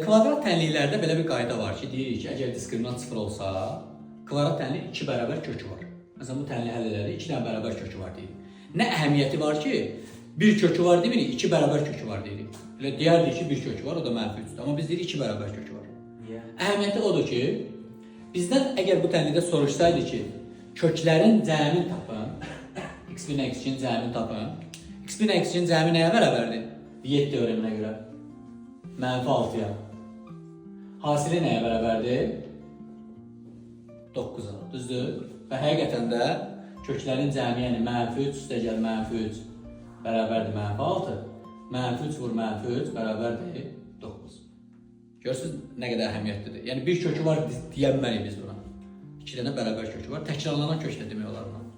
Kvadrat tənliklərdə belə bir qayda var ki, deyirik ki, əgər diskriminant 0 olsa, kvadrat tənlik 2 bərabər kökü var. Məsələn, bu tənliyi həll edərik, 2 dənə bərabər kökü var deyirik. Nə əhəmiyyəti var ki, bir kökü var demirik, 2 bərabər kökü var deyirik. Elə deyərdik ki, bir kökü var, o da mənfi 3-dür. Amma biz deyirik 2 bərabər kökü var. Niyə? Əhəmiyyəti odur ki, bizdən əgər bu tənlikdə soruşsaydı ki, köklərin cəmini tapın, x1-in x2-in cəmini tapın, x1-in x2-in cəmi nəyə bərabərdir? Viet teoreminə görə. Mənfi 6-ya. Hasili nəyə bərabərdir? 9-a. Düzdür? Və həqiqətən də köklərin cəmi, yəni mənfi 3 üstəgəl mənfi 3 bərabərdir mənfi 6. Mənfi 3 vur mənfi 3 bərabərdir 9. Görürsünüz nə qədər əhəmiyyətlidir. Yəni bir kökü var deyənməliyik biz buna. 2 dənə bərabər kökü var. Təkrarlanan kök də demək olar buna.